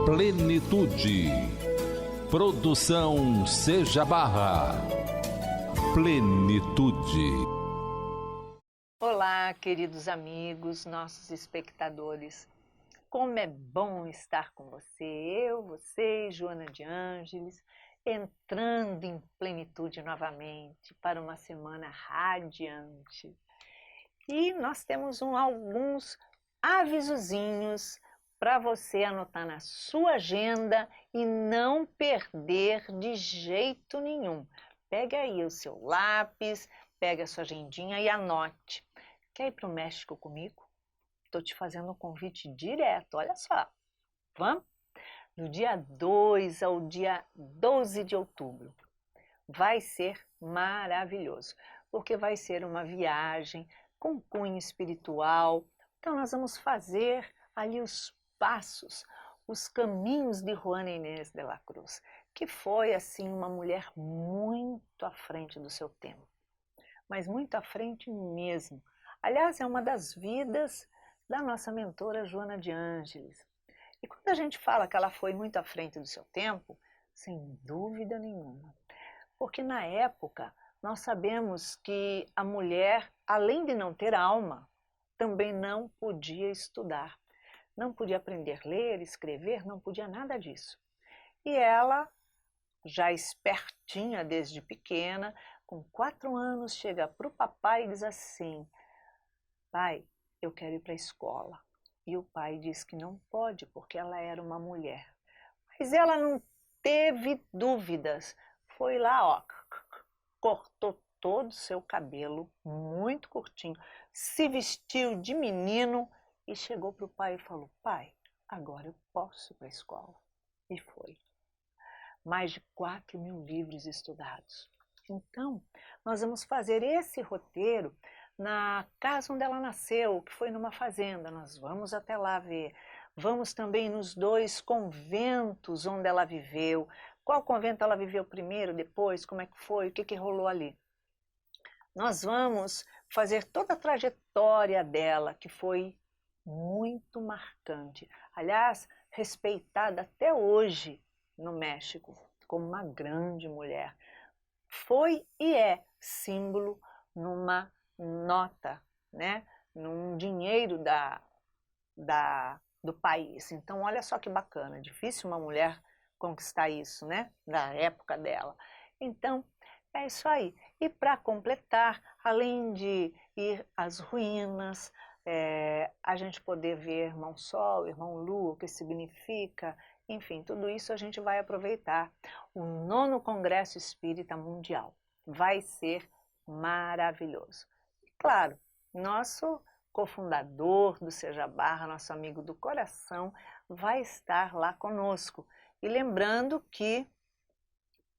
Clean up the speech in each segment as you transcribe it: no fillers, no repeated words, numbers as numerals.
Plenitude. Produção Seja Barra. Plenitude. Olá, queridos amigos, nossos espectadores. Como é bom estar com você, Joana de Ângeles, entrando em plenitude novamente para uma semana radiante. E nós temos alguns avisozinhos para você anotar na sua agenda e não perder de jeito nenhum. Pega aí o seu lápis, pega a sua agendinha e anote. Quer ir para o México comigo? Estou te fazendo um convite direto, olha só. Vamos? Do dia 2 ao dia 12 de outubro. Vai ser maravilhoso, porque vai ser uma viagem com cunho espiritual. Então nós vamos fazer ali os passos, os caminhos de Juana Inés de la Cruz, que foi assim uma mulher muito à frente do seu tempo, mas muito à frente mesmo. Aliás, é uma das vidas da nossa mentora Joana de Ângeles. E quando a gente fala que ela foi muito à frente do seu tempo, sem dúvida nenhuma, porque na época nós sabemos que a mulher, além de não ter alma, também não podia estudar. Não podia aprender a ler, escrever, não podia nada disso. E ela, já espertinha desde pequena, com 4 anos, chega para o papai e diz assim: pai, eu quero ir para a escola. E o pai diz que não pode, porque ela era uma mulher. Mas ela não teve dúvidas. Foi lá, ó, cortou todo o seu cabelo, muito curtinho, se vestiu de menino e chegou para o pai e falou: pai, agora eu posso ir para a escola. E foi. Mais de 4.000 livros estudados. Então, nós vamos fazer esse roteiro na casa onde ela nasceu, que foi numa fazenda. Nós vamos até lá ver. Vamos também nos 2 conventos onde ela viveu. Qual convento ela viveu primeiro, depois, como é que foi, o que rolou ali. Nós vamos fazer toda a trajetória dela, que foi muito marcante. Aliás, respeitada até hoje no México como uma grande mulher. Foi e é símbolo numa nota, né? Num dinheiro do país. Então, olha só que bacana, difícil uma mulher conquistar isso, né? Na época dela. Então, é isso aí. E para completar, além de ir às ruínas, a gente poder ver Irmão Sol, Irmão Lua, o que significa, enfim, tudo isso a gente vai aproveitar. O 9º Congresso Espírita Mundial vai ser maravilhoso. E claro, nosso cofundador do Seja Barra, nosso amigo do coração, vai estar lá conosco. E lembrando que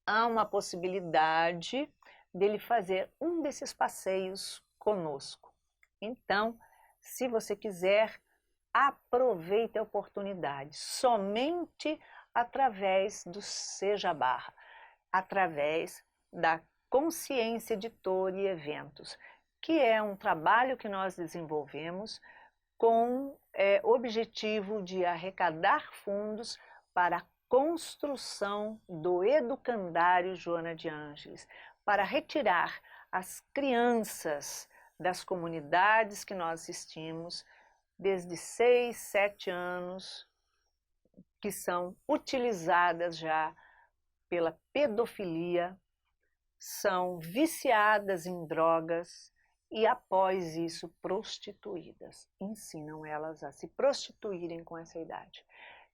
há uma possibilidade dele fazer um desses passeios conosco. Então, se você quiser, aproveite a oportunidade, somente através do Seja Barra, através da Consciência Editora e Eventos, que é um trabalho que nós desenvolvemos com o objetivo de arrecadar fundos para a construção do educandário Joana de Ângeles, para retirar as crianças das comunidades que nós assistimos, desde 6, 7 anos, que são utilizadas já pela pedofilia, são viciadas em drogas e após isso prostituídas. Ensinam elas a se prostituírem com essa idade.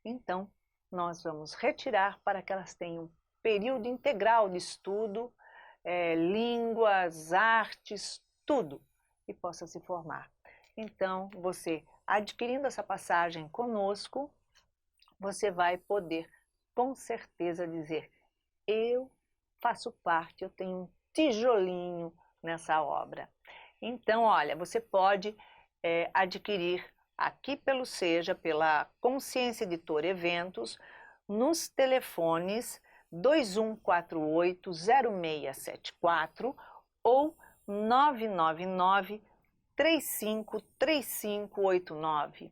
Então, nós vamos retirar para que elas tenham período integral de estudo, línguas, artes, tudo, e possa se formar. Então, você adquirindo essa passagem conosco, você vai poder com certeza dizer: eu faço parte, eu tenho um tijolinho nessa obra. Então, olha, você pode adquirir aqui pelo Seja, pela Consciência Editora Eventos, nos telefones 2148-0674 ou 999-353589.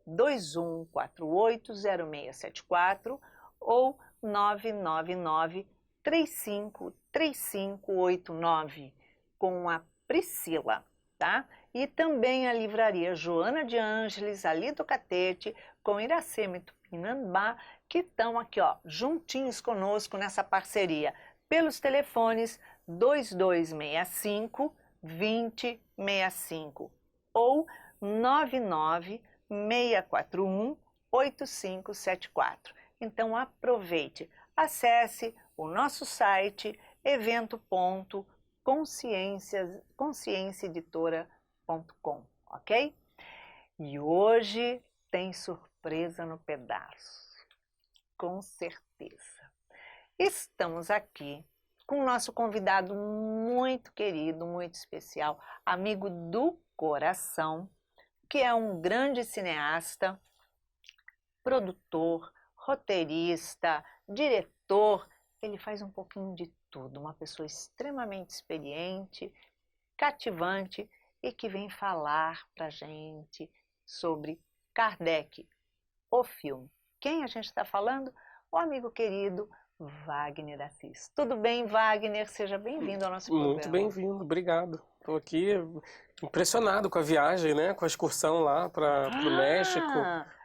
21480674 ou 999-353589 com a Priscila, tá? E também a livraria Joana de Ângeles, ali do Catete, com Iracema e Tupinambá, que estão aqui, ó, juntinhos conosco nessa parceria, pelos telefones 2265-2065 ou 99641-8574. Então aproveite, acesse o nosso site evento.conscienciaeditora.com, ok? E hoje tem surpresa no pedaço, com certeza. Estamos aqui com o nosso convidado muito querido, muito especial, amigo do coração, que é um grande cineasta, produtor, roteirista, diretor. Ele faz um pouquinho de tudo, uma pessoa extremamente experiente, cativante e que vem falar pra gente sobre Kardec, o filme. Quem a gente está falando? O amigo querido Wagner Assis. Tudo bem, Wagner? Seja bem-vindo ao nosso programa. Muito bem-vindo, obrigado. Estou aqui impressionado com a viagem, né? Com a excursão lá para o México.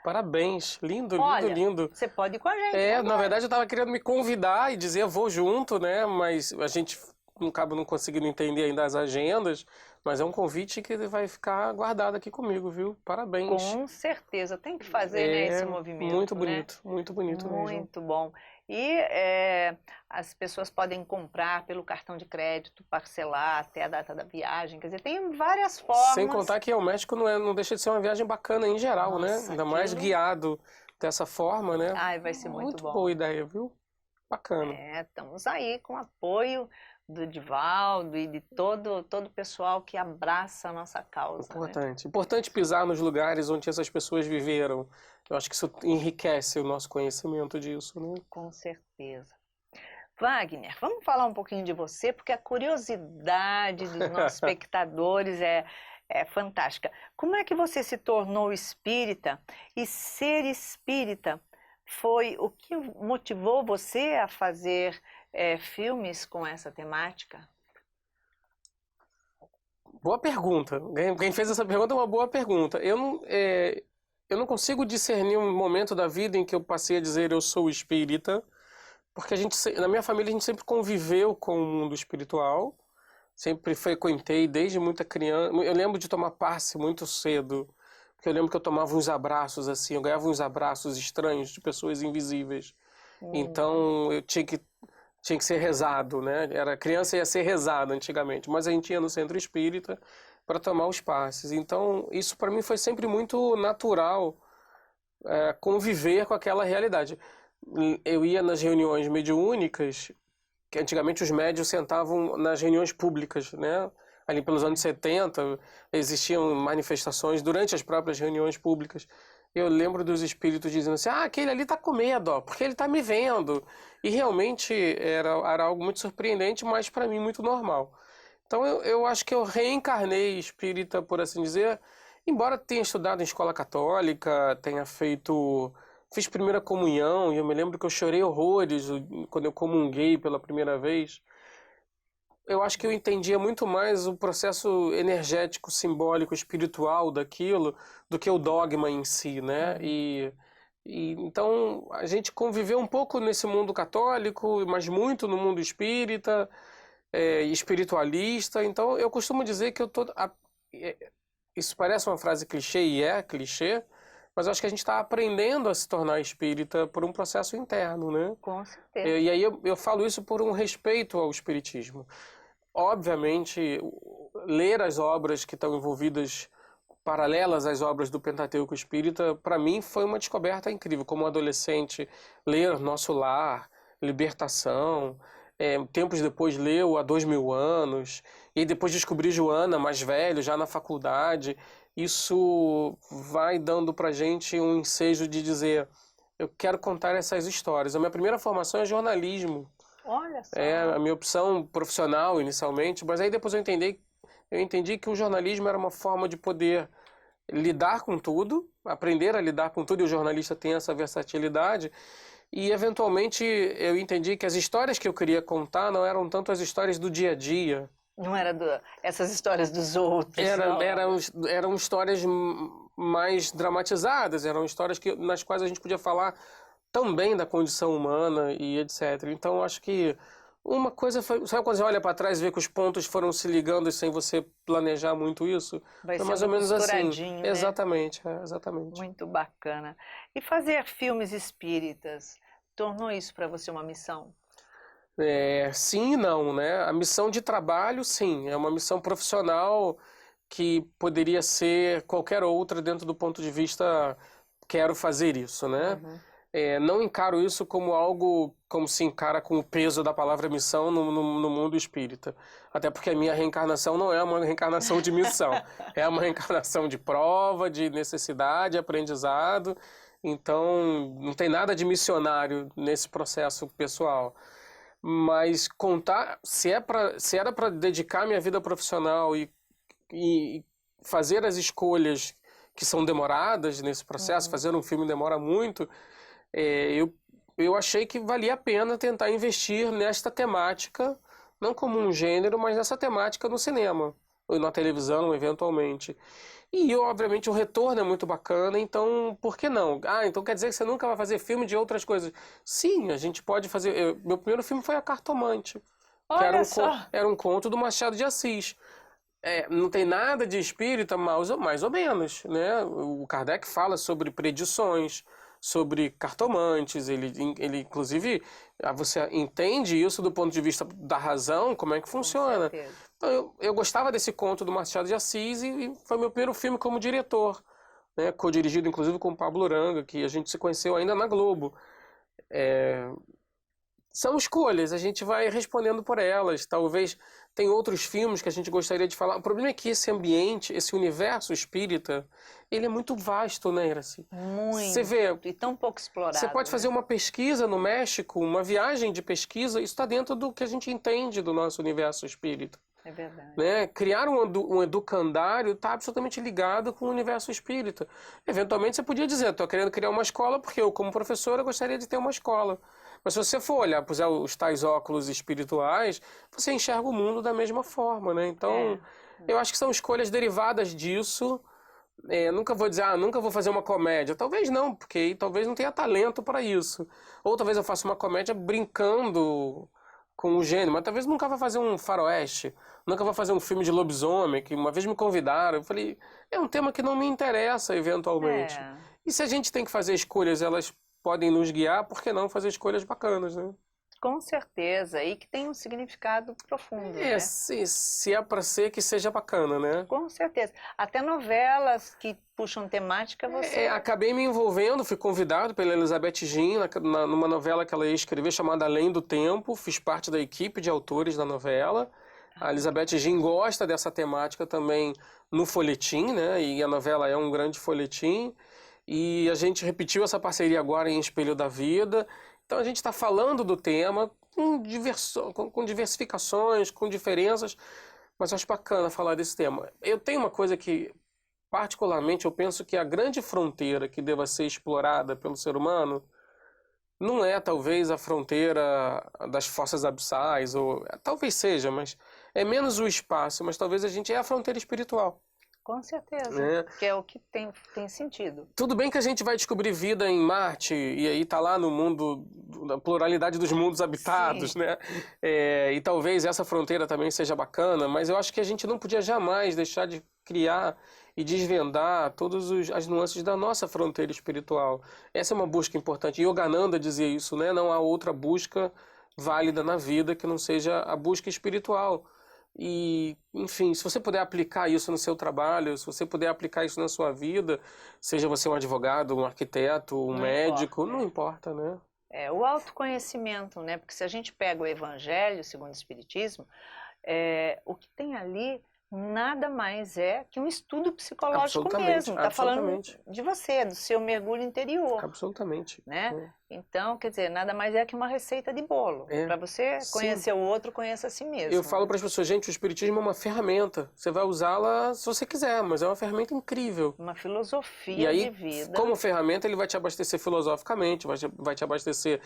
Parabéns, lindo, lindo, olha, lindo. Você pode ir com a gente. Na verdade eu estava querendo me convidar e dizer vou junto, né? Mas a gente acaba não conseguindo entender ainda as agendas. Mas é um convite que vai ficar guardado aqui comigo, viu? Parabéns. Com certeza, tem que fazer né, esse movimento. Muito bonito, né? muito bonito mesmo. Muito bom. E as pessoas podem comprar pelo cartão de crédito, parcelar até a data da viagem. Quer dizer, tem várias formas. Sem contar que o México não deixa de ser uma viagem bacana em geral, Nossa, né? Ainda mais guiado dessa forma, né? Ai, vai ser muito bom. Boa ideia, viu? Bacana. Estamos aí com o apoio do Divaldo e de todo o pessoal que abraça a nossa causa. Importante. Né? Importante pisar nos lugares onde essas pessoas viveram. Eu acho que isso enriquece o nosso conhecimento disso, né? Com certeza. Wagner, vamos falar um pouquinho de você, porque a curiosidade dos nossos espectadores é fantástica. Como é que você se tornou espírita? E ser espírita foi o que motivou você a fazer filmes com essa temática? Boa pergunta. Quem fez essa pergunta é uma boa pergunta. Eu não consigo discernir um momento da vida em que eu passei a dizer eu sou espírita, porque na minha família a gente sempre conviveu com o mundo espiritual, sempre frequentei desde muita criança. Eu lembro de tomar passe muito cedo, porque eu lembro que eu tomava uns abraços assim, eu ganhava uns abraços estranhos de pessoas invisíveis. Então eu tinha que ser rezado, né? Era criança, ia ser rezado antigamente, mas a gente ia no centro espírita para tomar os passes. Então isso para mim foi sempre muito natural, conviver com aquela realidade. Eu ia nas reuniões mediúnicas, que antigamente os médiuns sentavam nas reuniões públicas, né? Ali pelos anos 70 existiam manifestações durante as próprias reuniões públicas. Eu lembro dos espíritos dizendo assim, aquele ali está com medo, ó, porque ele está me vendo. E realmente era algo muito surpreendente, mas para mim muito normal. Então eu acho que eu reencarnei espírita, por assim dizer, embora tenha estudado em escola católica, fiz primeira comunhão, e eu me lembro que eu chorei horrores quando eu comunguei pela primeira vez. Eu acho que eu entendia muito mais o processo energético, simbólico, espiritual daquilo, do que o dogma em si, né? Então a gente conviveu um pouco nesse mundo católico, mas muito no mundo espírita, espiritualista. Então eu costumo dizer que isso parece uma frase clichê e é clichê, mas eu acho que a gente está aprendendo a se tornar espírita por um processo interno, né? Com certeza. E aí eu falo isso por um respeito ao espiritismo. Obviamente, ler as obras que estão envolvidas, paralelas às obras do Pentateuco Espírita, para mim foi uma descoberta incrível. Como adolescente, ler Nosso Lar, Libertação, tempos depois ler o Há 2000 Anos, e depois descobrir Joana, mais velho, já na faculdade. Isso vai dando pra gente um ensejo de dizer, eu quero contar essas histórias. A minha primeira formação é jornalismo. Olha só. A minha opção profissional inicialmente, mas aí depois eu entendi que o jornalismo era uma forma de poder lidar com tudo, aprender a lidar com tudo, e o jornalista tem essa versatilidade. E, eventualmente, eu entendi que as histórias que eu queria contar não eram tanto as histórias do dia a dia. Não era essas histórias dos outros. Eram histórias mais dramatizadas, eram histórias nas quais a gente podia falar também da condição humana e etc. Então, acho que uma coisa foi... Sabe quando você olha para trás e vê que os pontos foram se ligando sem você planejar muito isso? Vai Foi ser mais ou menos assim. né? Exatamente, exatamente. Muito bacana. E fazer filmes espíritas, tornou isso para você uma missão? Sim e não, né? A missão de trabalho, sim, é uma missão profissional que poderia ser qualquer outra dentro do ponto de vista quero fazer isso, né? Uhum. Não encaro isso como algo como se encara com o peso da palavra missão no mundo espírita. Até porque a minha reencarnação não é uma reencarnação de missão. É uma reencarnação de prova, de necessidade, aprendizado. Então, não tem nada de missionário nesse processo pessoal. Mas contar, se era para dedicar minha vida profissional e fazer as escolhas que são demoradas nesse processo, fazer um filme demora muito, eu achei que valia a pena tentar investir nesta temática, não como um gênero, mas nessa temática no cinema, ou na televisão, eventualmente. E, obviamente, o retorno é muito bacana, então, por que não? Então quer dizer que você nunca vai fazer filme de outras coisas. Sim, a gente pode fazer... Meu primeiro filme foi A Cartomante, que era um conto do Machado de Assis. Não tem nada de espírita, mais ou menos, né? O Kardec fala sobre predições, sobre cartomantes, ele inclusive, você entende isso do ponto de vista da razão, como é que funciona. Então, eu gostava desse conto do Machado de Assis e foi meu primeiro filme como diretor, né? Co-dirigido inclusive com o Pablo Uranga, que a gente se conheceu ainda na Globo. São escolhas, a gente vai respondendo por elas. Talvez tem outros filmes que a gente gostaria de falar. O problema é que esse ambiente, esse universo espírita, ele é muito vasto, né, Iracy? Muito. Você vê, e tão pouco explorado. Você pode fazer uma pesquisa no México, uma viagem de pesquisa, isso está dentro do que a gente entende do nosso universo espírita. É verdade. Né? Criar um educandário está absolutamente ligado com o universo espírita. Eventualmente você podia dizer, estou querendo criar uma escola porque eu, como professora, gostaria de ter uma escola. Mas se você for olhar, puser os tais óculos espirituais, você enxerga o mundo da mesma forma, né? Então, eu acho que são escolhas derivadas disso. Nunca vou dizer, nunca vou fazer uma comédia. Talvez não, porque talvez não tenha talento para isso. Ou talvez eu faça uma comédia brincando com o gênero, mas talvez nunca vá fazer um faroeste, nunca vou fazer um filme de lobisomem, que uma vez me convidaram, eu falei, é um tema que não me interessa eventualmente. E se a gente tem que fazer escolhas, elas podem nos guiar, por que não fazer escolhas bacanas, né? Com certeza, e que tem um significado profundo, né? Se é para ser, que seja bacana, né? Com certeza. Até novelas que puxam temática, você... Acabei me envolvendo, fui convidado pela Elizabeth Gin numa novela que ela ia escrever chamada Além do Tempo, fiz parte da equipe de autores da novela. A Elizabeth Gin gosta dessa temática também no folhetim, né? E a novela é um grande folhetim. E a gente repetiu essa parceria agora em Espelho da Vida. Então a gente está falando do tema com diversificações, com diferenças, mas acho bacana falar desse tema. Eu tenho uma coisa que, particularmente, eu penso que a grande fronteira que deva ser explorada pelo ser humano não é talvez a fronteira das fossas abissais, ou talvez seja, mas é menos o espaço, mas talvez é a fronteira espiritual. Com certeza, que é o que tem sentido. Tudo bem que a gente vai descobrir vida em Marte, e aí tá lá no mundo, na pluralidade dos mundos habitados, né? E talvez essa fronteira também seja bacana, mas eu acho que a gente não podia jamais deixar de criar e desvendar todas as nuances da nossa fronteira espiritual. Essa é uma busca importante. Yogananda dizia isso, né? Não há outra busca válida na vida que não seja a busca espiritual. E, enfim, se você puder aplicar isso no seu trabalho, se você puder aplicar isso na sua vida, seja você um advogado, um arquiteto, um médico, não importa, né? O autoconhecimento, né? Porque se a gente pega o Evangelho segundo o Espiritismo, o que tem ali nada mais é que um estudo psicológico Absolutamente, mesmo. Está falando absolutamente. de você, do seu mergulho interior, Absolutamente. né? Então, quer dizer, nada mais é que uma receita de bolo. É. Para você Sim. conhecer o outro, conheça a si mesmo. Eu falo para as pessoas, gente, o espiritismo é uma ferramenta. Você vai usá-la se você quiser, mas é uma ferramenta incrível. Uma E filosofia aí, de vida. como ferramenta, ele vai te abastecer filosoficamente, vai te abastecer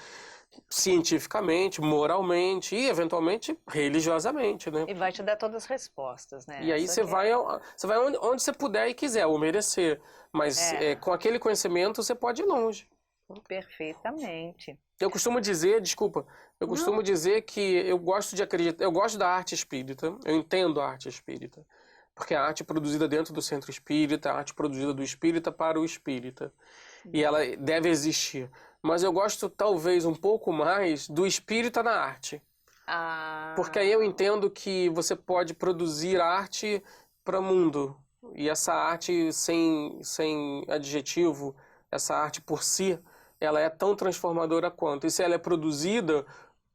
cientificamente, moralmente e, eventualmente, religiosamente, né? E vai te dar todas as respostas, né? E aí Essa você que vai onde você puder e quiser, ou merecer. Mas com aquele conhecimento você pode ir longe. Perfeitamente. Eu costumo dizer, desculpa, eu costumo dizer que eu gosto de acreditar, eu gosto da arte espírita, eu entendo a arte espírita. Porque a arte produzida dentro do centro espírita, a arte produzida do espírita para o espírita. E ela deve existir. Mas eu gosto talvez um pouco mais do espírita na arte. Porque aí eu entendo que você pode produzir arte para o mundo. E essa arte sem adjetivo, essa arte por si, ela é tão transformadora quanto. E se ela é produzida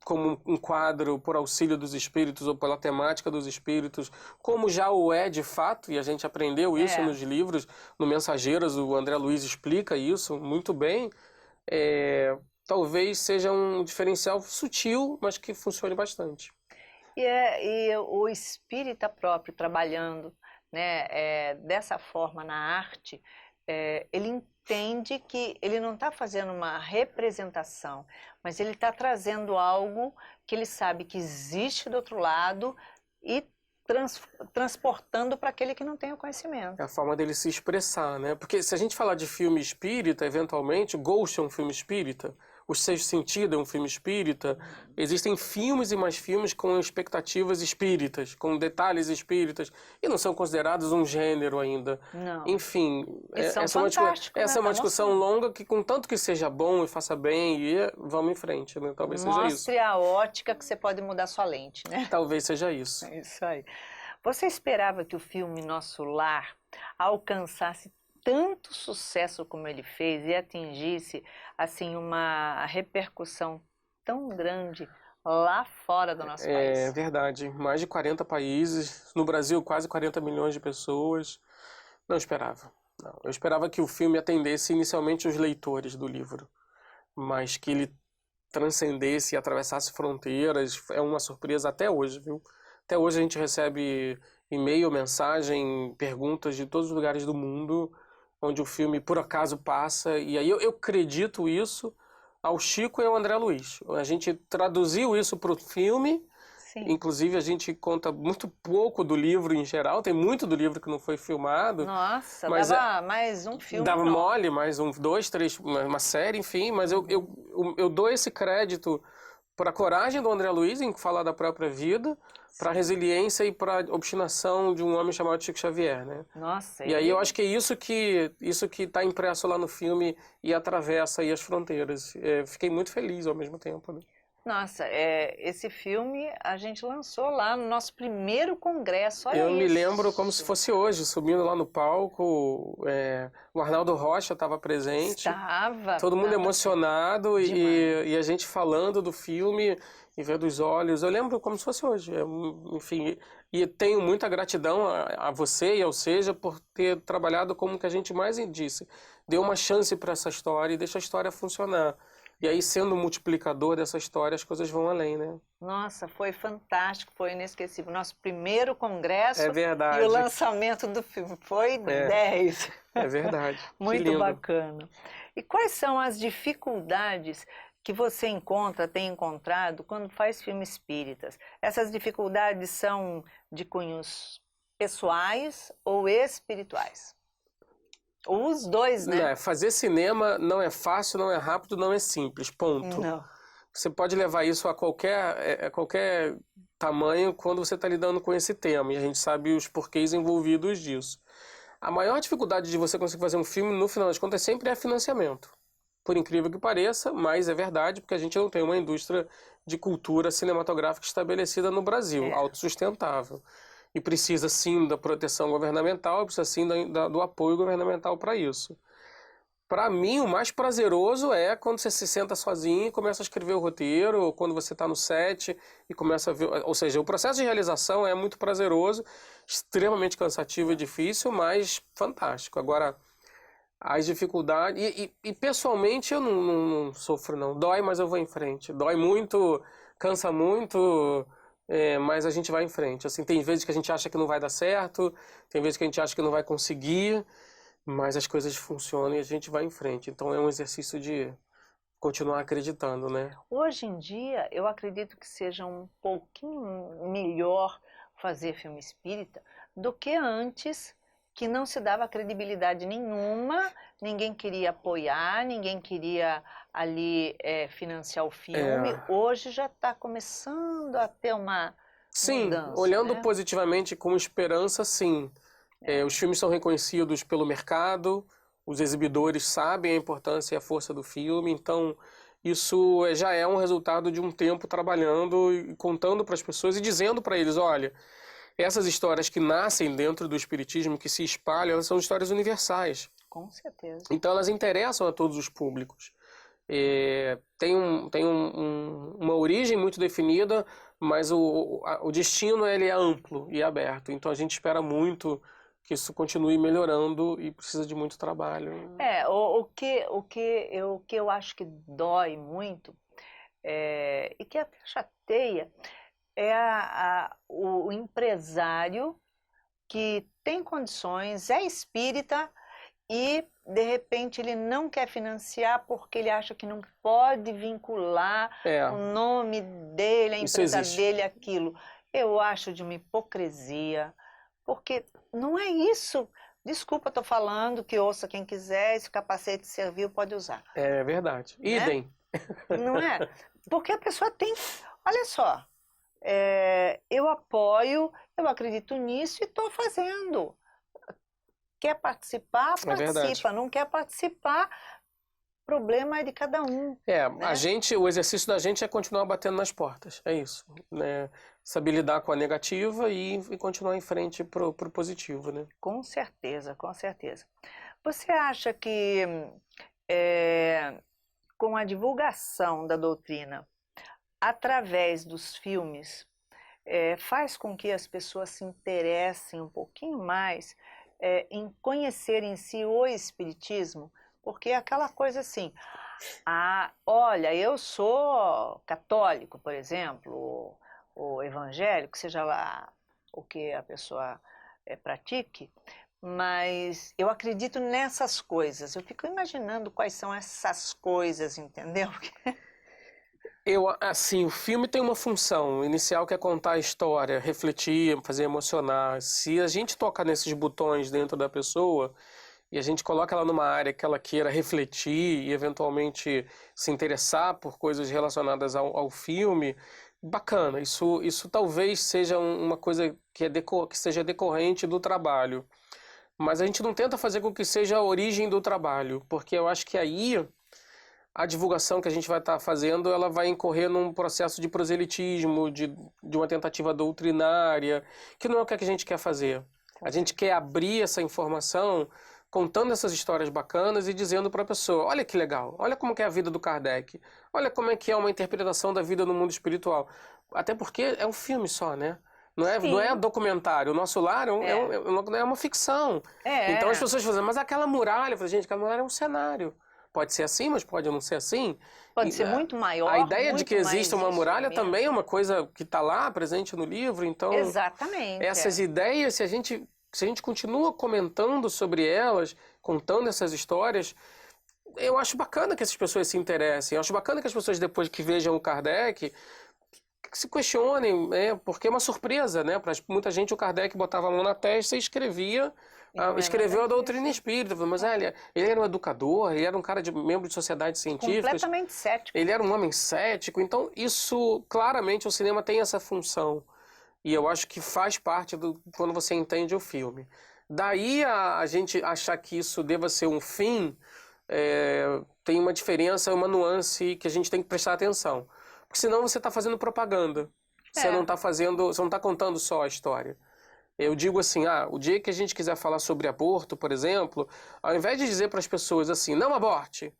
como um quadro por auxílio dos espíritos ou pela temática dos espíritos, como já o é de fato, e a gente aprendeu isso nos livros, no Mensageiras, o André Luiz explica isso muito bem, talvez seja um diferencial sutil, mas que funcione bastante. E o espírita próprio trabalhando, né, dessa forma na arte, ele entende que ele não está fazendo uma representação, mas ele está trazendo algo que ele sabe que existe do outro lado e transportando para aquele que não tem o conhecimento. É a forma dele se expressar, né? Porque se a gente falar de filme espírita, eventualmente, Ghost é um filme espírita, O Sexto Sentido é um filme espírita, existem filmes e mais filmes com expectativas espíritas, com detalhes espíritas, e não são considerados um gênero ainda. Não. Enfim, essa é uma discussão longa que, contanto que seja bom e faça bem, vamos em frente, né? Talvez seja isso. Mostre a ótica que você pode mudar sua lente, né? Talvez seja isso. É isso aí. Você esperava que o filme Nosso Lar alcançasse tanto sucesso como ele fez e atingisse assim uma repercussão tão grande lá fora do nosso país? É verdade. Mais de 40 países, no Brasil quase 40 milhões de pessoas. Não esperava. Não. Eu esperava que o filme atendesse inicialmente os leitores do livro, mas que ele transcendesse e atravessasse fronteiras. É uma surpresa até hoje, viu? Até hoje a gente recebe e-mail, mensagem, perguntas de todos os lugares do mundo onde o filme por acaso passa. E aí eu acredito isso ao Chico e ao André Luiz. A gente traduziu isso para o filme. Sim. Inclusive a gente conta muito pouco do livro em geral. Tem muito do livro que não foi filmado. Nossa, mas dava mais um filme. Dava mole, mais um, dois, três, uma série, enfim. Mas eu dou esse crédito para a coragem do André Luiz em falar da própria vida, para a resiliência e para a obstinação de um homem chamado Chico Xavier, né? Nossa. E aí eu acho que é isso que está impresso lá no filme e atravessa aí as fronteiras. Fiquei muito feliz ao mesmo tempo, né? Nossa, esse filme a gente lançou lá no nosso primeiro congresso. Olha Eu me isso. lembro como se fosse hoje, subindo lá no palco, o Arnaldo Rocha estava presente. Estava. Todo mundo emocionado e a gente falando do filme e vendo os olhos. Eu lembro como se fosse hoje. Enfim, e tenho muita gratidão a você e ao Seja por ter trabalhado como que a gente mais disse. Deu uma chance para essa história e deixa a história funcionar. E aí, sendo um multiplicador dessa história, as coisas vão além, né? Nossa, foi fantástico, foi inesquecível. Nosso primeiro congresso É verdade. E o lançamento do filme foi 10. É verdade. Muito bacana. E quais são as dificuldades que você tem encontrado quando faz filmes espíritas? Essas dificuldades são de cunhos pessoais ou espirituais? Os dois, né? Fazer cinema não é fácil, não é rápido, não é simples, ponto. Não. Você pode levar isso a qualquer tamanho quando você está lidando com esse tema, e a gente sabe os porquês envolvidos disso. A maior dificuldade de você conseguir fazer um filme, no final das contas, sempre é financiamento. Por incrível que pareça, mas é verdade, porque a gente não tem uma indústria de cultura cinematográfica estabelecida no Brasil, autossustentável. E precisa sim da proteção governamental, precisa sim do apoio governamental para isso. Para mim, o mais prazeroso é quando você se senta sozinho e começa a escrever o roteiro, ou quando você está no set e começa a ver. Ou seja, o processo de realização é muito prazeroso, extremamente cansativo e difícil, mas fantástico. Agora, as dificuldades. E pessoalmente eu não sofro, não. Dói, mas eu vou em frente. Dói muito, cansa muito. Mas a gente vai em frente. Assim, tem vezes que a gente acha que não vai dar certo, tem vezes que a gente acha que não vai conseguir, mas as coisas funcionam e a gente vai em frente. Então é um exercício de continuar acreditando, né? Hoje em dia, eu acredito que seja um pouquinho melhor fazer filme espírita do que antes, que não se dava credibilidade nenhuma, ninguém queria apoiar, ninguém queria ali financiar o filme. Hoje já está começando a ter uma Sim, mudança, olhando né? positivamente com esperança, sim. Os filmes são reconhecidos pelo mercado, os exibidores sabem a importância e a força do filme, então isso já é um resultado de um tempo trabalhando e contando para as pessoas e dizendo para eles, olha, essas histórias que nascem dentro do espiritismo, que se espalham, elas são histórias universais. Com certeza. Então elas interessam a todos os públicos. Tem uma origem muito definida, mas o destino ele é amplo e aberto. Então a gente espera muito que isso continue melhorando e precisa de muito trabalho. O que eu acho que dói muito e que até chateia é o empresário que tem condições, é espírita e de repente ele não quer financiar porque ele acha que não pode vincular o nome dele, a empresa dele, aquilo. Eu acho de uma hipocrisia, porque não é isso. Desculpa, estou falando, que ouça quem quiser, esse capacete serviu, pode usar. É verdade. Né? Idem. Não é? Porque a pessoa tem... Olha só, eu apoio, eu acredito nisso e estou fazendo. Quer participar, participa. Não quer participar, problema é de cada um. Né? O exercício da gente é continuar batendo nas portas, é isso. Né? Saber lidar com a negativa e continuar em frente pro positivo, né? Com certeza, com certeza. Você acha que com a divulgação da doutrina, através dos filmes, faz com que as pessoas se interessem um pouquinho mais em conhecer em si o espiritismo? Porque é aquela coisa assim, olha, eu sou católico, por exemplo, ou evangélico, seja lá o que a pessoa pratique, mas eu acredito nessas coisas. Eu fico imaginando quais são essas coisas, entendeu? Assim, o filme tem uma função inicial que é contar a história, refletir, fazer emocionar. Se a gente toca nesses botões dentro da pessoa e a gente coloca ela numa área que ela queira refletir e eventualmente se interessar por coisas relacionadas ao filme, bacana. Isso talvez seja uma coisa que seja decorrente do trabalho. Mas a gente não tenta fazer com que seja a origem do trabalho, porque eu acho que aí a divulgação que a gente vai estar fazendo, ela vai incorrer num processo de proselitismo, de uma tentativa doutrinária, que não é o que a gente quer fazer. A gente quer abrir essa informação contando essas histórias bacanas e dizendo para a pessoa, olha que legal, olha como que é a vida do Kardec, olha como é que é uma interpretação da vida no mundo espiritual. Até porque é um filme só, né? Não é documentário. O Nosso Lar é uma ficção. Então as pessoas fazem, mas aquela muralha, eu falei, gente, aquela muralha é um cenário. Pode ser assim, mas pode não ser assim. Pode ser muito maior. A ideia de que exista uma muralha também é uma coisa que está lá, presente no livro. Então, exatamente. Essas ideias, se a gente continua comentando sobre elas, contando essas histórias, eu acho bacana que essas pessoas se interessem. Eu acho bacana que as pessoas, depois que vejam o Kardec, que se questionem, porque é uma surpresa, né? Para muita gente, o Kardec botava a mão na testa e escreveu a doutrina espírita. Mas ele era um educador, ele era um cara membro de sociedades científicas. Completamente cético. Ele era um homem cético. Então, isso, claramente, o cinema tem essa função. E eu acho que faz parte quando você entende o filme. Daí a gente achar que isso deva ser um fim, tem uma diferença, uma nuance que a gente tem que prestar atenção. Porque senão você está fazendo propaganda. Você não está contando só a história. Eu digo assim, o dia que a gente quiser falar sobre aborto, por exemplo, ao invés de dizer para as pessoas assim, não aborte,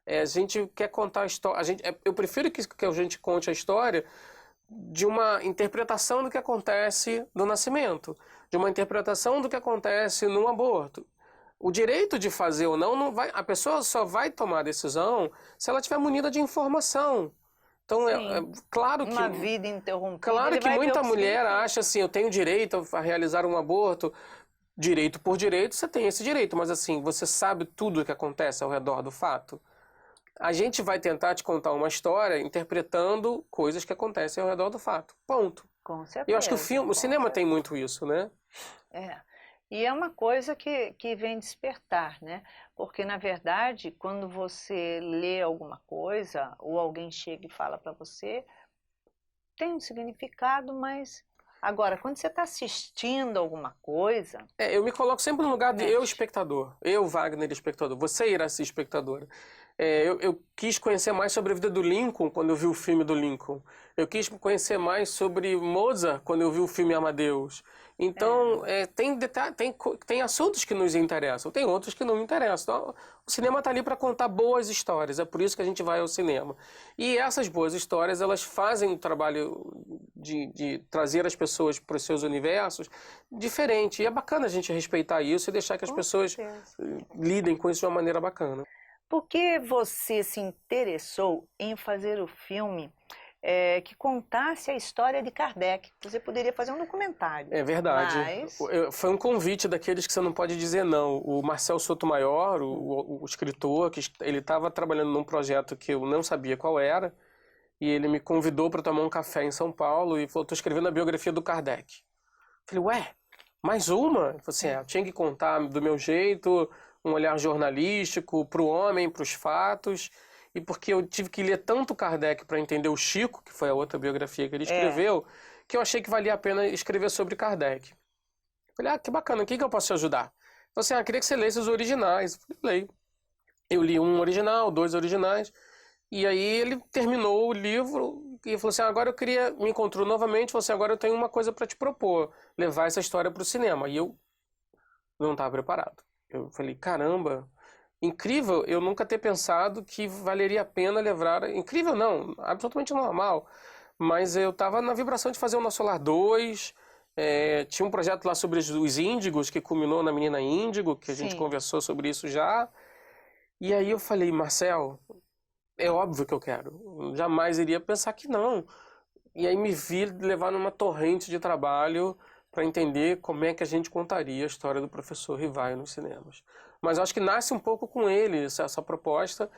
a gente quer contar a história. Eu prefiro que a gente conte a história de uma interpretação do que acontece no nascimento, de uma interpretação do que acontece no aborto. O direito de fazer ou não vai, a pessoa só vai tomar a decisão se ela estiver munida de informação. Então, claro que uma vida interrompida. claro que muita mulher acha assim, eu tenho direito a realizar um aborto. Direito por direito, você tem esse direito, mas assim, você sabe tudo o que acontece ao redor do fato? A gente vai tentar te contar uma história interpretando coisas que acontecem ao redor do fato. Ponto. Com certeza. E eu acho que o cinema tem muito isso, né? E é uma coisa que vem despertar, né? Porque, na verdade, quando você lê alguma coisa, ou alguém chega e fala para você, tem um significado, mas... Agora, quando você está assistindo alguma coisa... eu me coloco sempre no lugar de eu, espectador. Eu, Wagner, espectador. Você, Iraci, espectadora. Eu quis conhecer mais sobre a vida do Lincoln quando eu vi o filme do Lincoln. Eu quis conhecer mais sobre Mozart quando eu vi o filme Amadeus. Então, tem assuntos que nos interessam, tem outros que não me interessam. Então, o cinema está ali para contar boas histórias, é por isso que a gente vai ao cinema. E essas boas histórias, elas fazem um trabalho de trazer as pessoas para os seus universos diferente. E é bacana a gente respeitar isso e deixar que as pessoas lidem com isso de uma maneira bacana. Por que você se interessou em fazer o filme que contasse a história de Kardec? Você poderia fazer um documentário. É verdade. Mas... Foi um convite daqueles que você não pode dizer não. O Marcel Sotomayor, o escritor, que ele estava trabalhando num projeto que eu não sabia qual era, e ele me convidou para tomar um café em São Paulo e falou, estou escrevendo a biografia do Kardec. Eu falei, mais uma? Ele falou assim, eu tinha que contar do meu jeito, um olhar jornalístico, para o homem, para os fatos... E porque eu tive que ler tanto Kardec para entender o Chico, que foi a outra biografia que ele escreveu, que eu achei que valia a pena escrever sobre Kardec. Falei, que bacana, o que eu posso te ajudar? Falei assim, queria que você lesse os originais. Falei, leio. Eu li um original, 2 originais, e aí ele terminou o livro e falou assim, agora me encontrou novamente, falou assim, agora eu tenho uma coisa para te propor, levar essa história para o cinema. E eu não estava preparado. Eu falei, caramba... Incrível eu nunca ter pensado que valeria a pena levar... Incrível não, absolutamente normal. Mas eu estava na vibração de fazer o Nosso Lar 2. Tinha um projeto lá sobre os índigos, que culminou na Menina Índigo, que a gente conversou sobre isso já. E aí eu falei, Marcel, é óbvio que eu quero. Jamais iria pensar que não. E aí me vi levar numa torrente de trabalho para entender como é que a gente contaria a história do professor Rivaio nos cinemas. Mas acho que nasce um pouco com ele, essa proposta.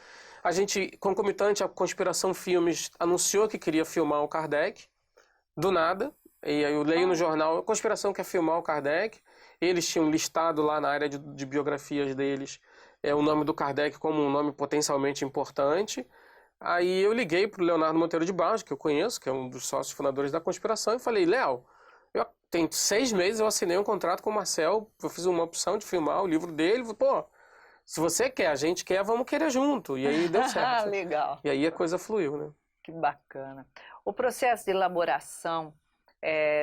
A gente, concomitante à Conspiração Filmes, anunciou que queria filmar o Kardec, do nada. E aí eu leio no jornal, a Conspiração quer filmar o Kardec. Eles tinham listado lá na área de biografias deles o nome do Kardec como um nome potencialmente importante. Aí eu liguei para o Leonardo Monteiro de Barros, que eu conheço, que é um dos sócios fundadores da Conspiração, e falei, Léo, tem 6 meses eu assinei um contrato com o Marcel, eu fiz uma opção de filmar o livro dele, pô, se você quer, a gente quer, vamos querer junto. E aí deu certo. Legal. E aí a coisa fluiu, né? Que bacana. O processo de elaboração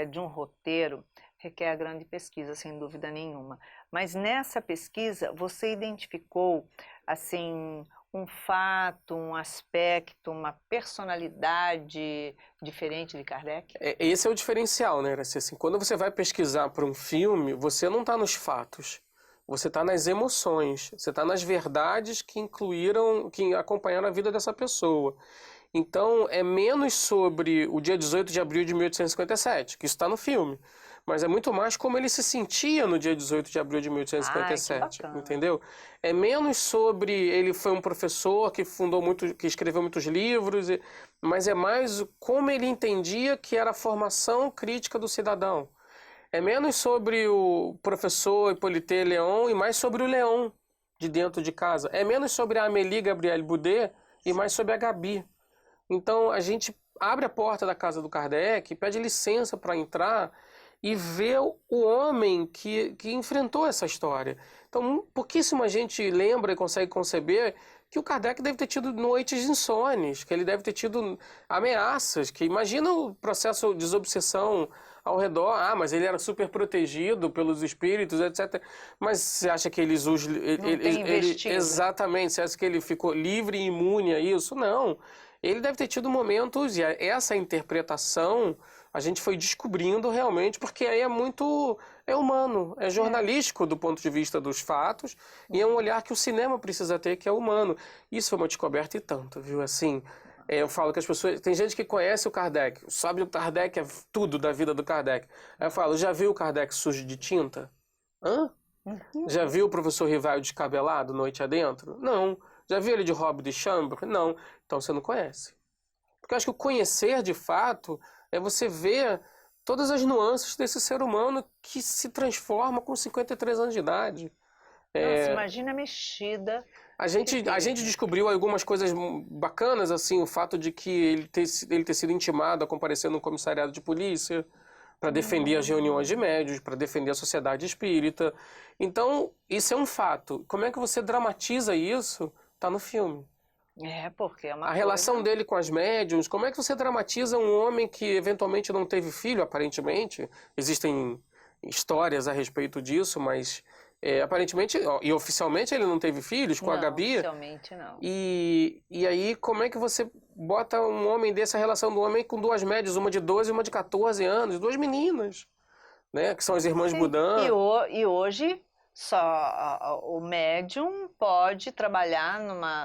de um roteiro requer grande pesquisa, sem dúvida nenhuma. Mas nessa pesquisa, você identificou, assim, um fato, um aspecto, uma personalidade diferente de Kardec? Esse é o diferencial, né? Assim, quando você vai pesquisar para um filme, você não está nos fatos, você está nas emoções, você está nas verdades que acompanharam a vida dessa pessoa. Então, é menos sobre o dia 18 de abril de 1857, que isso está no filme. Mas é muito mais como ele se sentia no dia 18 de abril de 1857, entendeu? É menos sobre ele foi um professor que que escreveu muitos livros, mas é mais como ele entendia que era a formação crítica do cidadão. É menos sobre o professor Hippolyte Léon e mais sobre o Léon de dentro de casa. É menos sobre a Amélie Gabrielle Boudet e mais sobre a Gabi. Então a gente abre a porta da casa do Kardec, pede licença para entrar e ver o homem que enfrentou essa história. Então, pouquíssima gente lembra e consegue conceber que o Kardec deve ter tido noites insones, que ele deve ter tido ameaças, que imagina o processo de desobsessão ao redor. Ah, mas ele era super protegido pelos espíritos, etc. Mas você acha que eles os... Exatamente, você acha que ele ficou livre e imune a isso? Não. Ele deve ter tido momentos, e essa interpretação a gente foi descobrindo realmente, porque aí é muito... é humano, é jornalístico do ponto de vista dos fatos, e é um olhar que o cinema precisa ter, que é humano. Isso foi uma descoberta e tanto, viu? Assim, eu falo que as pessoas... Tem gente que conhece o Kardec, sabe o Kardec, é tudo da vida do Kardec. Aí eu falo, já viu o Kardec sujo de tinta? Hã? Já viu o professor Rivaio descabelado noite adentro? Não. Já viu ele de robe de chambre? Não. Então você não conhece. Porque eu acho que o conhecer de fato é você ver todas as nuances desse ser humano que se transforma com 53 anos de idade. Nossa, imagina a mexida. A gente descobriu algumas coisas bacanas, assim, o fato de que ele ter sido intimado a comparecer no comissariado de polícia para defender as reuniões de médios, para defender a sociedade espírita. Então, isso é um fato. Como é que você dramatiza isso? Tá no filme. Porque é uma A relação dele com as médiums, como é que você dramatiza um homem que eventualmente não teve filho, aparentemente? Existem histórias a respeito disso, mas aparentemente, e oficialmente ele não teve filhos com a Gabi. Oficialmente não. E aí, como é que você bota um homem dessa relação do homem com duas médias, uma de 12 e uma de 14 anos, duas meninas, né, que são as irmãs Budan. E hoje só o médium pode trabalhar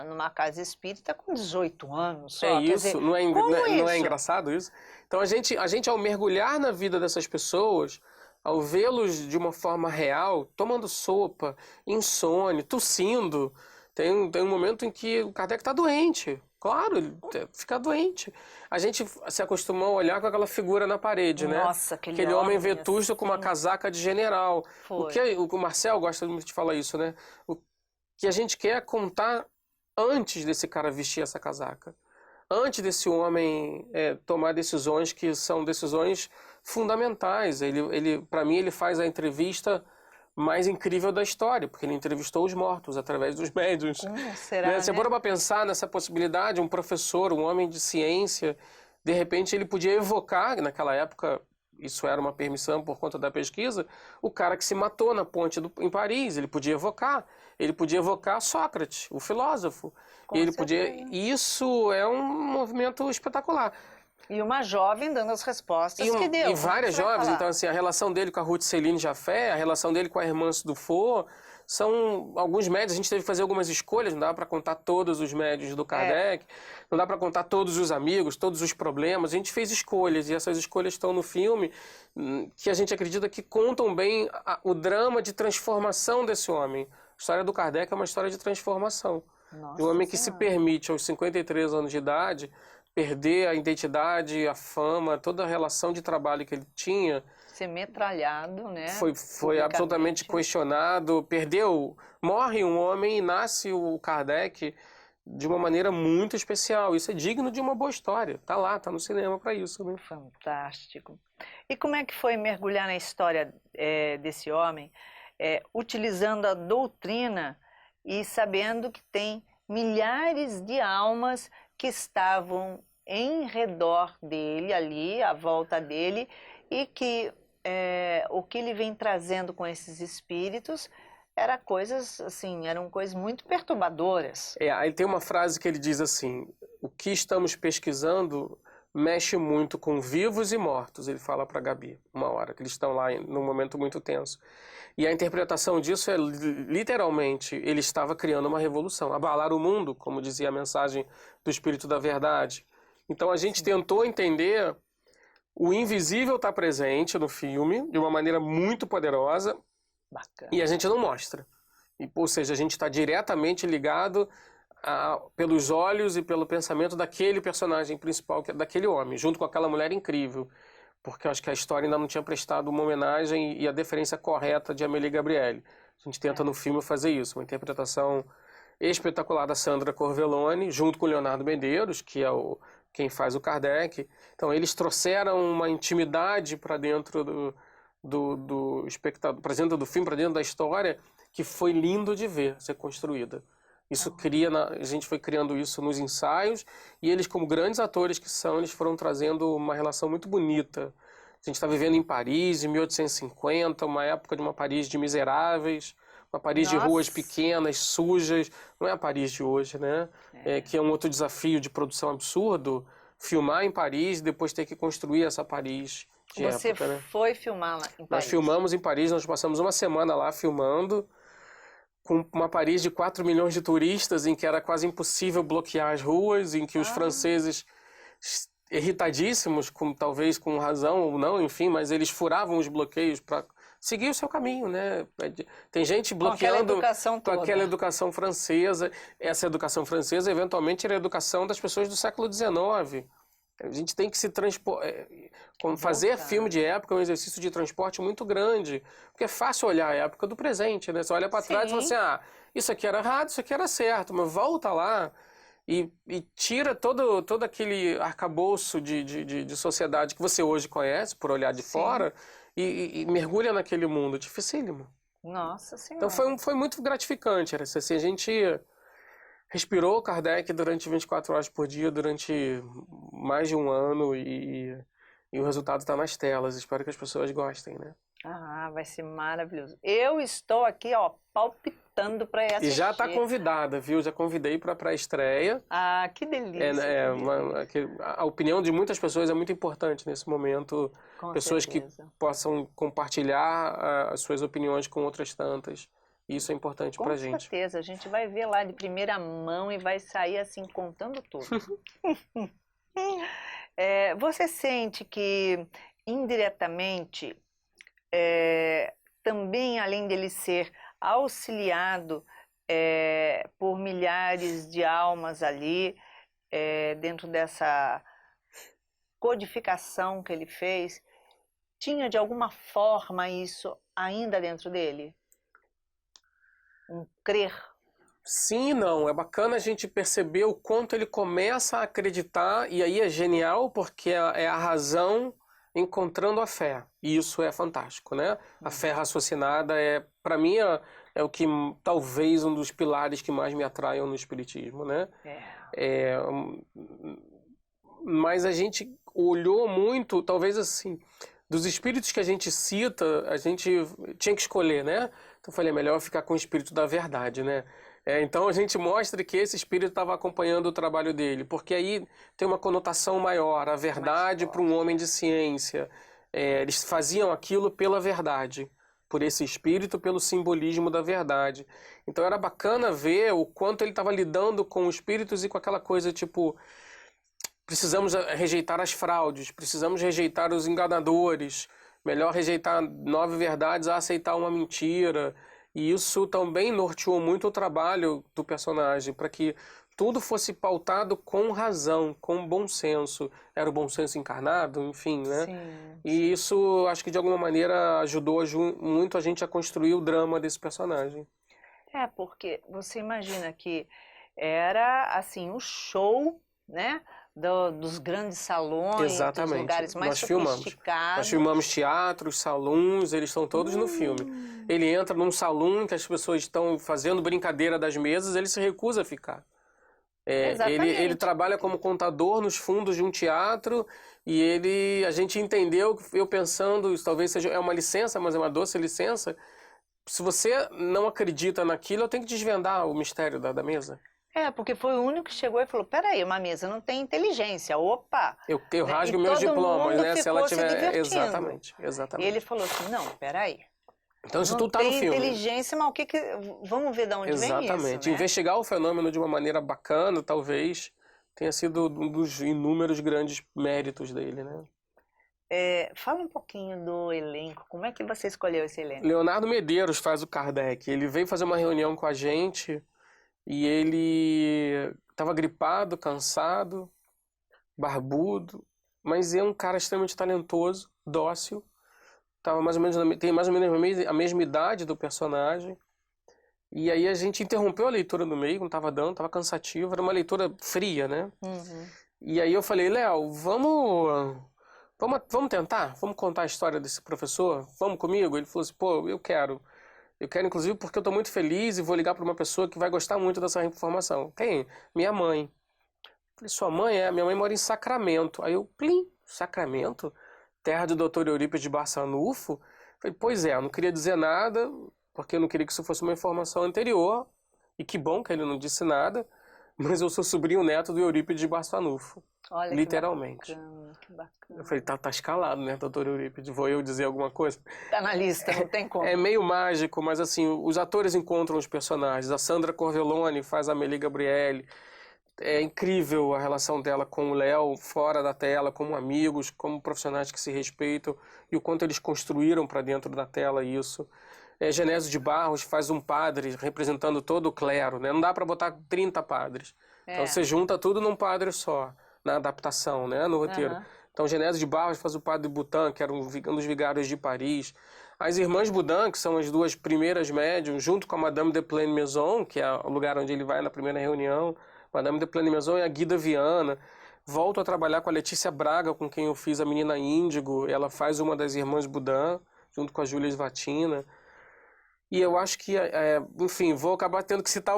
numa casa espírita com 18 anos só. É isso, dizer, não isso? É engraçado isso? Então a gente ao mergulhar na vida dessas pessoas, ao vê-los de uma forma real, tomando sopa, insônia, tossindo, tem um momento em que o Kardec está doente. Claro, ele fica doente. A gente se acostumou a olhar com aquela figura na parede, né? Nossa, aquele homem vetusto assim, com uma casaca de general. O Marcel gosta muito de falar isso, né? O que a gente quer é contar antes desse cara vestir essa casaca. Antes desse homem tomar decisões que são decisões fundamentais. Para mim, ele faz a entrevista mais incrível da história, porque ele entrevistou os mortos através dos médiuns. Será, né? Você bora para pensar nessa possibilidade, um professor, um homem de ciência, de repente ele podia evocar, naquela época isso era uma permissão por conta da pesquisa, o cara que se matou na ponte em Paris, ele podia evocar Sócrates, o filósofo. Isso é um movimento espetacular. E uma jovem dando as respostas que deu. E várias jovens, então assim, a relação dele com a Ruth Céline Jaffé, a relação dele com a Hermance Dufour, são alguns médios, a gente teve que fazer algumas escolhas, não dá para contar todos os médios do Kardec, não dá para contar todos os amigos, todos os problemas, a gente fez escolhas, e essas escolhas estão no filme, que a gente acredita que contam bem o drama de transformação desse homem. A história do Kardec é uma história de transformação. De um homem que se permite, aos 53 anos de idade, perder a identidade, a fama, toda a relação de trabalho que ele tinha. Ser metralhado, né? Foi absolutamente questionado, morre um homem e nasce o Kardec de uma maneira muito especial. Isso é digno de uma boa história. Tá lá, tá no cinema para isso, né? Fantástico. E como é que foi mergulhar na história desse homem, utilizando a doutrina e sabendo que tem milhares de almas que estavam em redor dele, ali, à volta dele, e que o que ele vem trazendo com esses espíritos eram coisas muito perturbadoras. Aí tem uma frase que ele diz assim, o que estamos pesquisando mexe muito com vivos e mortos, ele fala para Gabi, uma hora, que eles estão lá num momento muito tenso. E a interpretação disso é, literalmente, ele estava criando uma revolução, abalar o mundo, como dizia a mensagem do Espírito da Verdade. Então a gente tentou entender, o invisível está presente no filme, de uma maneira muito poderosa, bacana, e a gente não mostra. Ou seja, a gente está diretamente ligado pelos olhos e pelo pensamento daquele personagem principal, daquele homem, junto com aquela mulher incrível. Porque eu acho que a história ainda não tinha prestado uma homenagem e a deferência correta de Amélie Gabrielle. A gente tenta no filme fazer isso, uma interpretação espetacular da Sandra Corvelloni, junto com o Leonardo Medeiros, que é quem faz o Kardec. Então eles trouxeram uma intimidade para dentro do espectador, para dentro do filme, para dentro da história, que foi lindo de ver ser construída. Isso a gente foi criando isso nos ensaios, e eles, como grandes atores que são, eles foram trazendo uma relação muito bonita. A gente está vivendo em Paris, em 1850, uma época de uma Paris de miseráveis, uma Paris de ruas pequenas, sujas. Não é a Paris de hoje, né? Que é um outro desafio de produção absurdo. Filmar em Paris e depois ter que construir essa Paris de Você época, né? foi filmar lá em Paris? Nós filmamos em Paris, nós passamos uma semana lá filmando, com uma Paris de 4 milhões de turistas, em que era quase impossível bloquear as ruas, em que os franceses, irritadíssimos, talvez com razão ou não, enfim, mas eles furavam os bloqueios para seguir o seu caminho, né? Tem gente bloqueando com aquela educação francesa. Essa educação francesa, eventualmente, era a educação das pessoas do século XIX. A gente tem que se fazer filme de época é um exercício de transporte muito grande, porque é fácil olhar a época do presente, né? Você olha para trás e fala assim, isso aqui era errado, isso aqui era certo, mas volta lá e tira todo aquele arcabouço de sociedade que você hoje conhece, por olhar de fora, e mergulha naquele mundo dificílimo. Nossa Senhora. Então foi muito gratificante, era assim, a gente respirou Kardec durante 24 horas por dia, durante mais de um ano, e o resultado está nas telas. Espero que as pessoas gostem, né? Vai ser maravilhoso. Eu estou aqui, ó, palpitando para assistir. E já está convidada, viu? Já convidei para a pré-estreia. Que delícia. A opinião de muitas pessoas é muito importante nesse momento. Com pessoas certeza. que possam compartilhar as suas opiniões com outras tantas. Isso é importante para a gente. Com certeza. A gente vai ver lá de primeira mão e vai sair assim contando tudo. Você sente que indiretamente também, além dele ser auxiliado por milhares de almas ali, dentro dessa codificação que ele fez, tinha de alguma forma isso ainda dentro dele? Um crer? Sim e não. É bacana a gente perceber o quanto ele começa a acreditar, e aí é genial porque é a razão encontrando a fé. E isso é fantástico, né? A fé raciocinada para mim, é o que talvez um dos pilares que mais me atraiam no espiritismo, né? Mas a gente olhou muito, talvez assim, dos espíritos que a gente cita, a gente tinha que escolher, né? Então eu falei, é melhor ficar com o espírito da verdade, né? Então a gente mostra que esse espírito estava acompanhando o trabalho dele, porque aí tem uma conotação maior, a verdade para um homem de ciência. Eles faziam aquilo pela verdade, por esse espírito, pelo simbolismo da verdade. Então era bacana ver o quanto ele estava lidando com os espíritos e com aquela coisa tipo, precisamos rejeitar as fraudes, precisamos rejeitar os enganadores, melhor rejeitar 9 verdades a aceitar uma mentira. E isso também norteou muito o trabalho do personagem, para que tudo fosse pautado com razão, com bom senso. Era o bom senso encarnado, enfim, né? Sim. E isso, acho que de alguma maneira ajudou muito a gente a construir o drama desse personagem. Porque você imagina que era, assim, o show, né? Dos grandes salões, exatamente, dos lugares mais sofisticados. Nós filmamos teatros, salões, eles estão todos no filme. Ele entra num salão que as pessoas estão fazendo brincadeira das mesas, ele se recusa a ficar. Ele trabalha como contador nos fundos de um teatro e a gente entendeu, eu pensando, isso talvez seja uma licença, mas é uma doce licença. Se você não acredita naquilo, eu tenho que desvendar o mistério da mesa. Porque foi o único que chegou e falou, peraí, uma mesa não tem inteligência, opa! Eu rasgo meus diplomas, né? Se ela tiver... Exatamente. E ele falou assim, não, peraí. Então isso tudo tá no filme. Não tem inteligência, mas o que... Vamos ver de onde vem isso, exatamente. né? Investigar o fenômeno de uma maneira bacana, talvez, tenha sido um dos inúmeros grandes méritos dele, né? Fala um pouquinho do elenco. Como é que você escolheu esse elenco? Leonardo Medeiros faz o Kardec. Ele veio fazer uma reunião com a gente... E ele estava gripado, cansado, barbudo, mas é um cara extremamente talentoso, dócil. Tem mais ou menos a mesma idade do personagem. E aí a gente interrompeu a leitura no meio, não estava dando, estava cansativo, era uma leitura fria, né? Uhum. E aí eu falei, Léo, vamos tentar? Vamos contar a história desse professor? Vamos comigo? Ele falou assim, pô, eu quero. Eu quero, inclusive, porque eu estou muito feliz e vou ligar para uma pessoa que vai gostar muito dessa informação. Quem? Minha mãe. Eu falei, sua mãe? Minha mãe mora em Sacramento. Aí eu, plim, Sacramento? Terra do Dr. Eurípides de Barçanufo. Falei, pois é, eu não queria dizer nada, porque eu não queria que isso fosse uma informação anterior, e que bom que ele não disse nada, mas eu sou sobrinho neto do Eurípides de Barçanufo. Olha, literalmente. Que bacana, que bacana. Eu falei, tá escalado, né, doutor Eurípides? Vou eu dizer alguma coisa? Tá na lista, não tem como. É meio mágico, mas assim, os atores encontram os personagens. A Sandra Corvellone faz a Amélie Gabrielle. É incrível a relação dela com o Léo fora da tela, como amigos, como profissionais que se respeitam e o quanto eles construíram para dentro da tela isso. Genésio de Barros faz um padre representando todo o clero, né? Não dá para botar 30 padres. Então você junta tudo num padre só, na adaptação, né? No roteiro. Então Genésio de Barros faz o padre Boutin, que era um dos vigários de Paris. As irmãs Boudin, que são as duas primeiras médiums, junto com a Madame de Plaine-Maison, que é o lugar onde ele vai na primeira reunião, Madame de Plaine-Maison e a Guida Viana. Volto a trabalhar com a Letícia Braga, com quem eu fiz a Menina Índigo. Ela faz uma das irmãs Boudin, junto com a Júlia Svatina. E eu acho que, enfim, vou acabar tendo que citar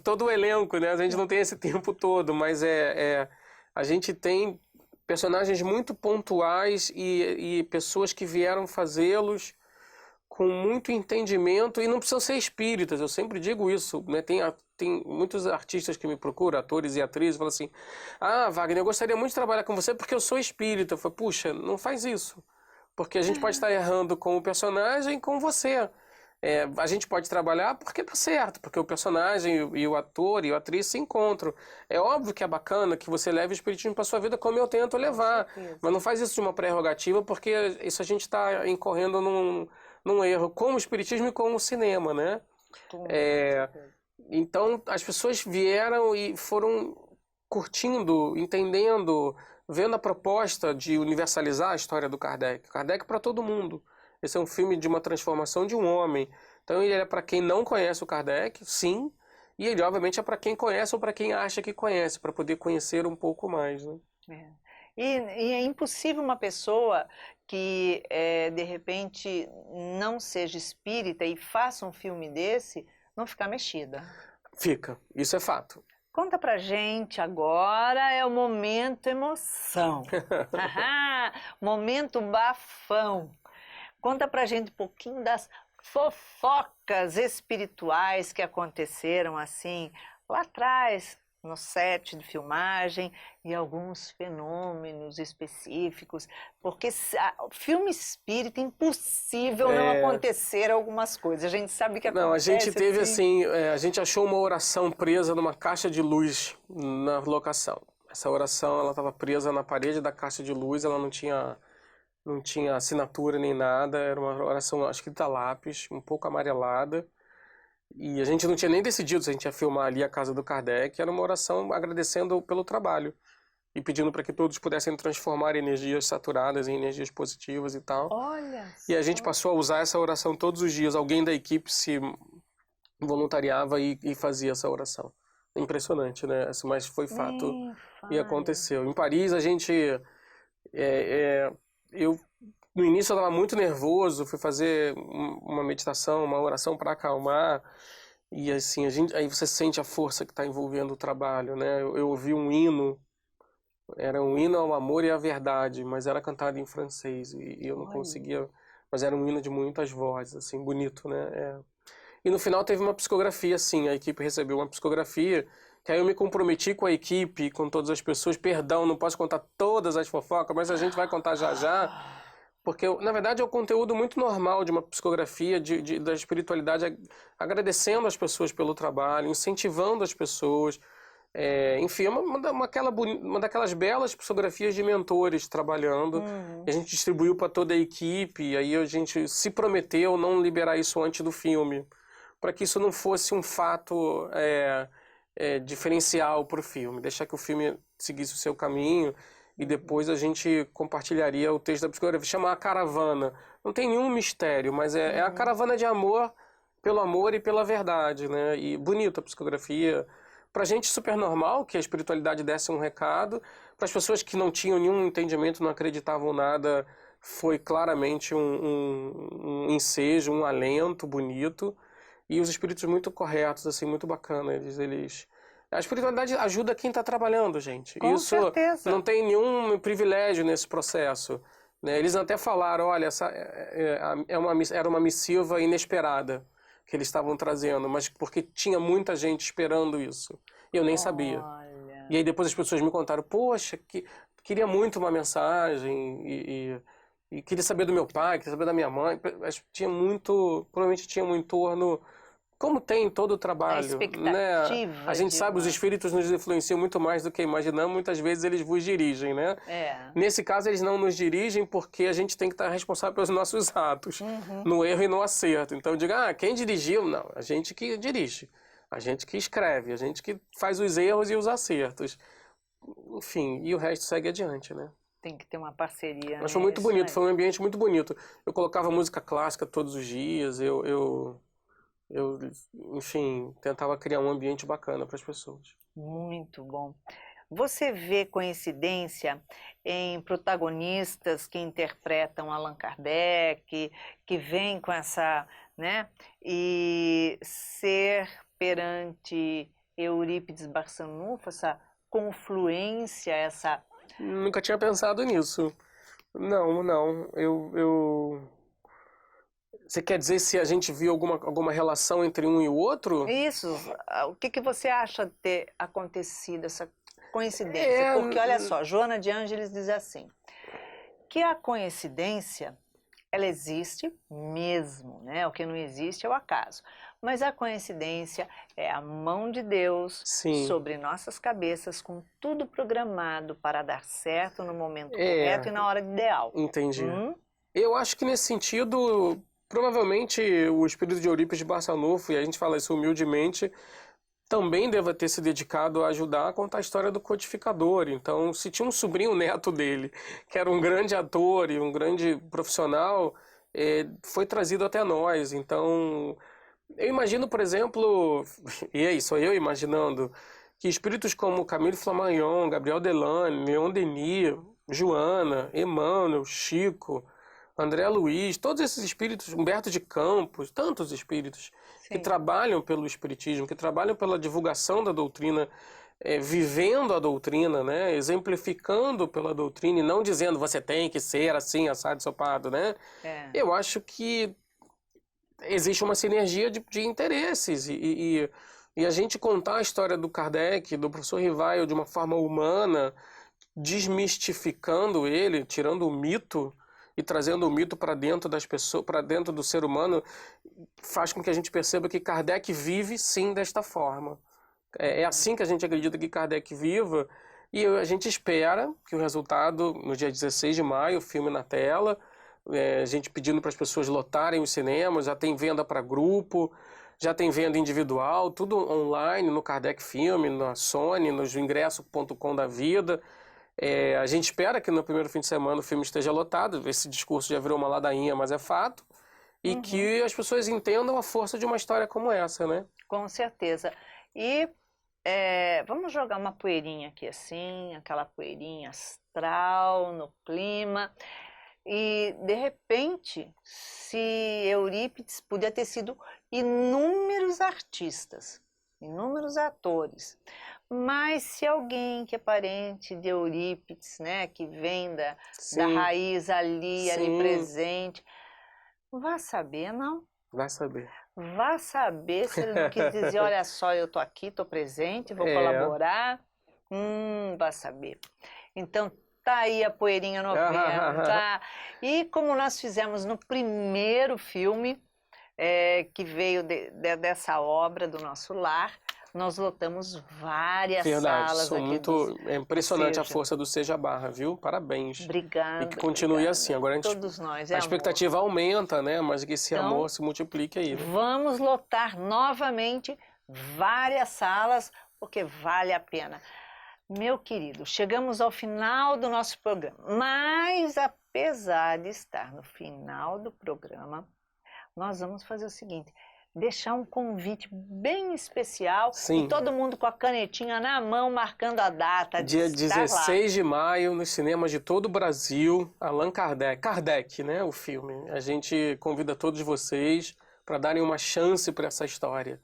todo o elenco, né? A gente não tem esse tempo todo, mas a gente tem personagens muito pontuais e pessoas que vieram fazê-los com muito entendimento e não precisam ser espíritas, eu sempre digo isso, né? Tem muitos artistas que me procuram, atores e atrizes, falam assim, Wagner, eu gostaria muito de trabalhar com você porque eu sou espírita. Eu falo, puxa, não faz isso, porque a gente pode estar errando com o personagem e com você. A gente pode trabalhar porque tá certo, porque o personagem e o ator e a atriz se encontram. É óbvio que é bacana que você leve o espiritismo para sua vida como eu tento levar, mas não faz isso de uma prerrogativa, porque isso a gente está incorrendo num erro com o espiritismo e com o cinema, né? Então as pessoas vieram e foram curtindo, entendendo, vendo a proposta de universalizar a história do Kardec. Kardec para todo mundo. Esse é um filme de uma transformação de um homem. Então ele é para quem não conhece o Kardec, sim, e ele obviamente é para quem conhece ou para quem acha que conhece, para poder conhecer um pouco mais, né? E é impossível uma pessoa que de repente não seja espírita e faça um filme desse não ficar mexida. Fica, isso é fato. Conta pra gente agora, é o momento emoção. Momento bafão. Conta pra gente um pouquinho das fofocas espirituais que aconteceram assim lá atrás, no set de filmagem, e alguns fenômenos específicos, porque filme espírita, impossível não acontecer algumas coisas. A gente sabe que acontece. Não, a gente teve assim, a gente achou uma oração presa numa caixa de luz na locação. Essa oração, ela estava presa na parede da caixa de luz, ela não tinha assinatura nem nada, era uma oração escrita a lápis, um pouco amarelada, e a gente não tinha nem decidido se a gente ia filmar ali a casa do Kardec, era uma oração agradecendo pelo trabalho e pedindo para que todos pudessem transformar energias saturadas em energias positivas e tal. Olha! E a gente passou a usar essa oração todos os dias, alguém da equipe se voluntariava e fazia essa oração. Impressionante, né? Mas foi fato e aconteceu. Em Paris a gente... no início eu estava muito nervoso, fui fazer uma meditação, uma oração para acalmar, e assim, aí você sente a força que está envolvendo o trabalho, né? Eu ouvi um hino, era um hino ao amor e à verdade, mas era cantado em francês, e eu não conseguia, mas era um hino de muitas vozes, assim, bonito, né? E no final teve uma psicografia, assim, a equipe recebeu uma psicografia, que aí eu me comprometi com a equipe, com todas as pessoas, perdão, não posso contar todas as fofocas, mas a gente vai contar já já, porque, na verdade, é um conteúdo muito normal de uma psicografia da espiritualidade, agradecendo as pessoas pelo trabalho, incentivando as pessoas, enfim, uma daquelas belas psicografias de mentores trabalhando, a gente distribuiu para toda a equipe, e aí a gente se prometeu não liberar isso antes do filme, para que isso não fosse um fato diferencial para o filme, deixar que o filme seguisse o seu caminho, e depois a gente compartilharia o texto da psicografia, chama A Caravana. Não tem nenhum mistério, mas é a caravana de amor, pelo amor e pela verdade, né? E bonita a psicografia. Pra gente super normal que a espiritualidade desse um recado, para as pessoas que não tinham nenhum entendimento, não acreditavam nada, foi claramente um ensejo, um alento bonito, e os espíritos muito corretos, assim, muito bacanas, A espiritualidade ajuda quem está trabalhando, gente. Com Isso certeza. não tem nenhum privilégio nesse processo. né? Eles até falaram, olha, era uma missiva inesperada que eles estavam trazendo, mas porque tinha muita gente esperando isso. E eu nem sabia. Olha. E aí depois as pessoas me contaram, poxa, queria muito uma mensagem e queria saber do meu pai, queria saber da minha mãe. Provavelmente tinha um entorno, como tem em todo o A trabalho, né? expectativa A gente de sabe, os uma... espíritos nos influenciam muito mais do que imaginamos, muitas vezes eles vos dirigem, né? É. Nesse caso, eles não nos dirigem porque a gente tem que estar responsável pelos nossos atos, Uhum. no erro e no acerto. Então, diga, quem dirigiu? Não, a gente que dirige, a gente que escreve, a gente que faz os erros e os acertos. Enfim, e o resto segue adiante, né? Tem que ter uma parceria. Mas foi muito nisso bonito, aí. foi um ambiente muito bonito. Eu colocava música clássica todos os dias, enfim, tentava criar um ambiente bacana para as pessoas. Muito bom. Você vê coincidência em protagonistas que interpretam Allan Kardec, que vêm com essa, né? E ser perante Eurípides Barçanufo, essa confluência, essa... Nunca tinha pensado nisso. Não. Você quer dizer se a gente viu alguma relação entre um e o outro? Isso, o que você acha de ter acontecido essa coincidência? É, Porque, olha só, Joana de Ângeles diz assim, que a coincidência, ela existe mesmo, né? O que não existe é o acaso. Mas a coincidência é a mão de Deus Sim. sobre nossas cabeças, com tudo programado para dar certo no momento É. correto e na hora ideal. Entendi. Eu acho que nesse sentido, provavelmente o espírito de Eurípides de Barçanufo, e a gente fala isso humildemente, também deva ter se dedicado a ajudar a contar a história do codificador. Então, se tinha um sobrinho neto dele, que era um grande ator e um grande profissional, foi trazido até nós. Então, eu imagino, por exemplo, e aí, sou eu imaginando, que espíritos como Camille Flammarion, Gabriel Delane, Leon Denis, Joana, Emmanuel, Chico, André Luiz, todos esses espíritos, Humberto de Campos, tantos espíritos que Sim. trabalham pelo espiritismo, que trabalham pela divulgação da doutrina, vivendo a doutrina, né, exemplificando pela doutrina e não dizendo você tem que ser assim, assado, ensopado, né? É. Eu acho que existe uma sinergia de interesses e a gente contar a história do Kardec, do professor Rivaio de uma forma humana, desmistificando ele, tirando o mito e trazendo o mito para dentro das pessoas, para dentro do ser humano, faz com que a gente perceba que Kardec vive sim desta forma. É assim que a gente acredita que Kardec viva e a gente espera que o resultado, no dia 16 de maio, o filme na tela, a gente pedindo para as pessoas lotarem os cinemas, já tem venda para grupo, já tem venda individual, tudo online no Kardec Filme, na Sony, nos ingresso.com da vida. A gente espera que no primeiro fim de semana o filme esteja lotado, esse discurso já virou uma ladainha, mas é fato, e que as pessoas entendam a força de uma história como essa, né? Com certeza. E vamos jogar uma poeirinha aqui assim, aquela poeirinha astral no clima. E, de repente, se Eurípides podia ter sido inúmeros artistas, inúmeros atores, mas se alguém que é parente de Eurípides, né, que vem da raiz ali presente, vá saber, não? Vai saber. Vá saber se ele não quis dizer, olha só, eu tô aqui, tô presente, vou colaborar. Vá saber. Então, tá aí a poeirinha no vento, tá? E como nós fizemos no primeiro filme que veio dessa obra do nosso lar, nós lotamos várias salas aqui. É impressionante a força do Seja Barra, viu? Parabéns. Obrigada. E que continue assim. Agora todos nós, a expectativa aumenta, né? Mas que esse amor se multiplique aí. Né? Vamos lotar novamente várias salas, porque vale a pena. Meu querido, chegamos ao final do nosso programa, mas apesar de estar no final do programa, nós vamos fazer o seguinte, deixar um convite bem especial e todo mundo com a canetinha na mão, marcando a data de Dia 16 de maio, nos cinemas de todo o Brasil, Allan Kardec. Kardec, né, o filme. A gente convida todos vocês para darem uma chance para essa história.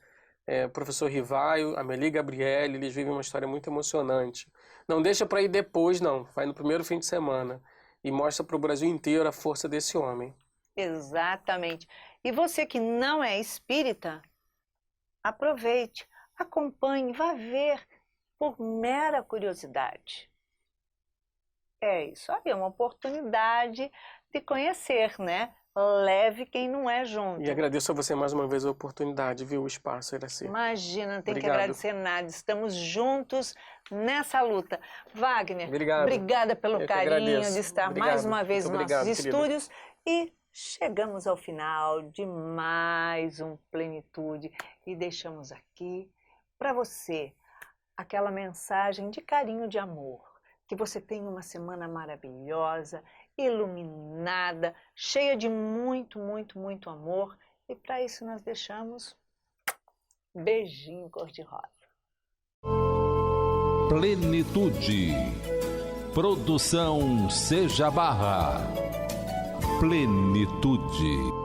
Professor Rivaio, Amélie Gabriele, eles vivem uma história muito emocionante. Não deixa para ir depois, não. Vai no primeiro fim de semana. e mostra para o Brasil inteiro a força desse homem. Exatamente. E você que não é espírita, aproveite, acompanhe, vá ver por mera curiosidade. É isso aí, é uma oportunidade de conhecer, né? Leve quem não é junto. E agradeço a você mais uma vez a oportunidade, viu? O espaço, Iraci. Imagina, não tem que Obrigado. agradecer nada. Estamos juntos nessa luta. Wagner, Obrigado. Obrigada pelo Eu que carinho agradeço. de estar Obrigado. mais uma vez Muito nos nossos obrigado, querida. estúdios. E chegamos ao final de mais um Plenitude. E deixamos aqui para você aquela mensagem de carinho, de amor. Que você tenha uma semana maravilhosa, iluminada, cheia de muito, muito, muito amor. E para isso nós deixamos beijinho cor-de-rosa. Plenitude. Produção Seja Barra. Plenitude.